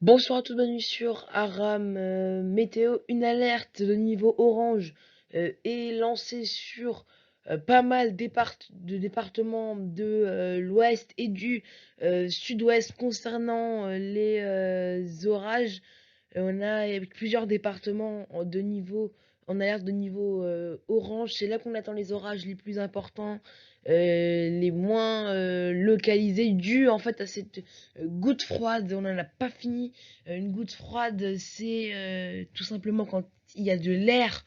Bonsoir à tous, bienvenue sur Aram Météo. Une alerte de niveau orange est lancée sur pas mal de départements de l'ouest et du sud-ouest concernant les orages. On a plusieurs départements en alerte de niveau orange. C'est là qu'on attend les orages les plus importants, les moins localisés, dû en fait à cette goutte froide. On n'en a pas fini. Une goutte froide, c'est tout simplement quand il y a de l'air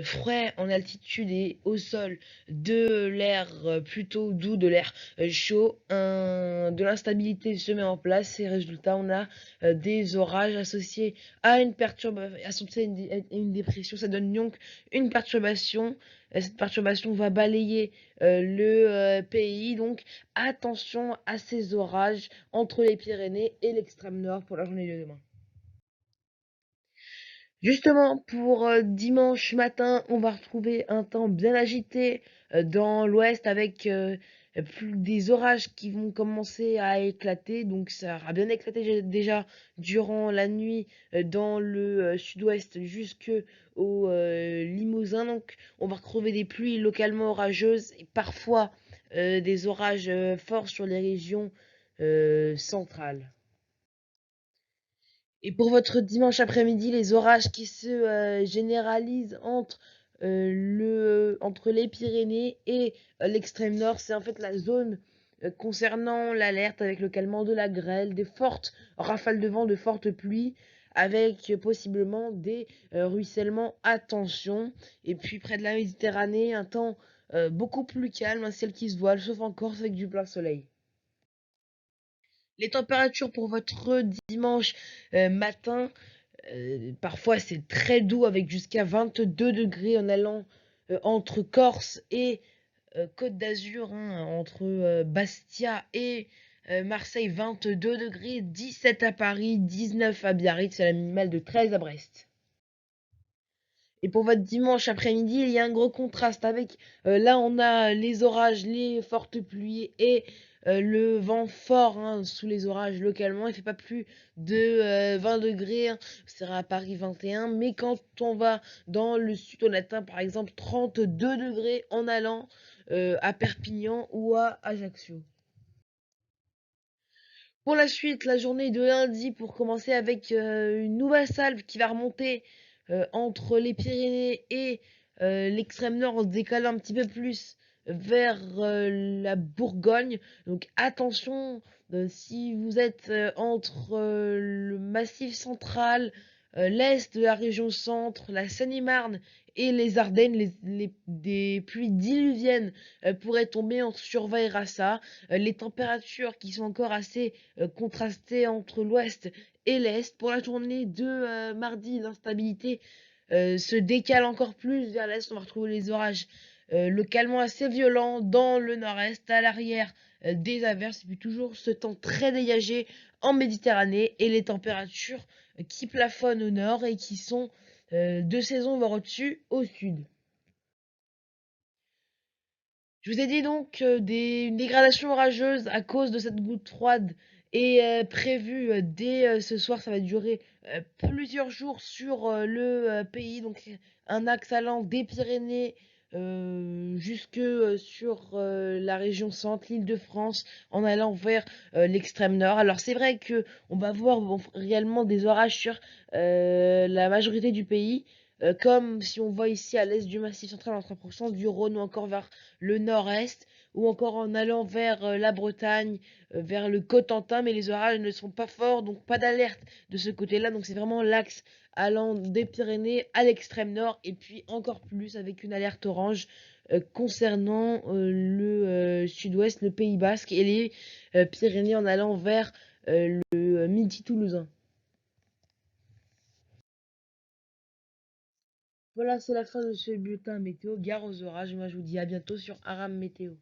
frais en altitude et au sol, de l'air plutôt doux, de l'air chaud, de l'instabilité se met en place et résultat on a des orages associés à une perturbation, associés à une dépression. Ça donne donc une perturbation. Cette perturbation va balayer le pays, donc attention à ces orages entre les Pyrénées et l'extrême nord pour la journée de demain. Justement, pour dimanche matin, on va retrouver un temps bien agité dans l'ouest avec des orages qui vont commencer à éclater. Donc ça aura bien éclaté déjà durant la nuit dans le sud-ouest jusque au Limousin. Donc on va retrouver des pluies localement orageuses et parfois des orages forts sur les régions centrales. Et pour votre dimanche après-midi, les orages qui se généralisent entre les Pyrénées et l'extrême nord, c'est en fait la zone concernant l'alerte avec le calmant de la grêle, des fortes rafales de vent, de fortes pluies, avec possiblement des ruissellements. Attention. Et puis près de la Méditerranée, un temps beaucoup plus calme, un ciel qui se voile, sauf en Corse avec du plein soleil. Les températures pour votre dimanche matin, parfois c'est très doux avec jusqu'à 22 degrés en allant entre Corse et Côte d'Azur, hein, entre Bastia et Marseille, 22 degrés, 17 à Paris, 19 à Biarritz, c'est la minimale de 13 à Brest. Et pour votre dimanche après-midi, il y a un gros contraste avec, là on a les orages, les fortes pluies et le vent fort, hein, sous les orages localement. Il fait pas plus de 20 degrés, hein, ce sera à Paris 21. Mais quand on va dans le sud, on atteint par exemple 32 degrés en allant à Perpignan ou à Ajaccio. Pour la suite, la journée de lundi, pour commencer avec une nouvelle salve qui va remonter entre les Pyrénées et l'extrême nord, en se décalant un petit peu plus vers la Bourgogne. Donc attention, si vous êtes entre le massif central, l'est de la région centre, la Seine-et-Marne et les Ardennes, des pluies diluviennes pourraient tomber. On surveillera ça. Les températures qui sont encore assez contrastées entre l'ouest et l'est. Pour la journée de mardi, l'instabilité se décale encore plus vers l'est. On va retrouver les orages localement assez violents dans le nord-est, à l'arrière des averses, et puis toujours ce temps très dégagé en Méditerranée et les températures qui plafonnent au nord et qui sont de saison voire au-dessus au sud. Je vous ai dit donc une dégradation orageuse à cause de cette goutte froide est prévue dès ce soir. Ça va durer plusieurs jours sur le pays. Donc un axe allant des Pyrénées jusque sur la région centre, l'Île-de-France, en allant vers l'extrême nord. Alors c'est vrai que on va voir réellement des orages sur la majorité du pays. Comme si on voit ici à l'est du Massif central en 3% du Rhône ou encore vers le nord-est, ou encore en allant vers la Bretagne, vers le Cotentin, mais les orages ne sont pas forts, donc pas d'alerte de ce côté-là. Donc c'est vraiment l'axe allant des Pyrénées à l'extrême nord, et puis encore plus avec une alerte orange concernant le sud-ouest, le Pays Basque et les Pyrénées en allant vers le Midi toulousain. Voilà, c'est la fin de ce bulletin météo. Gare aux orages. Moi, je vous dis à bientôt sur Aram Météo.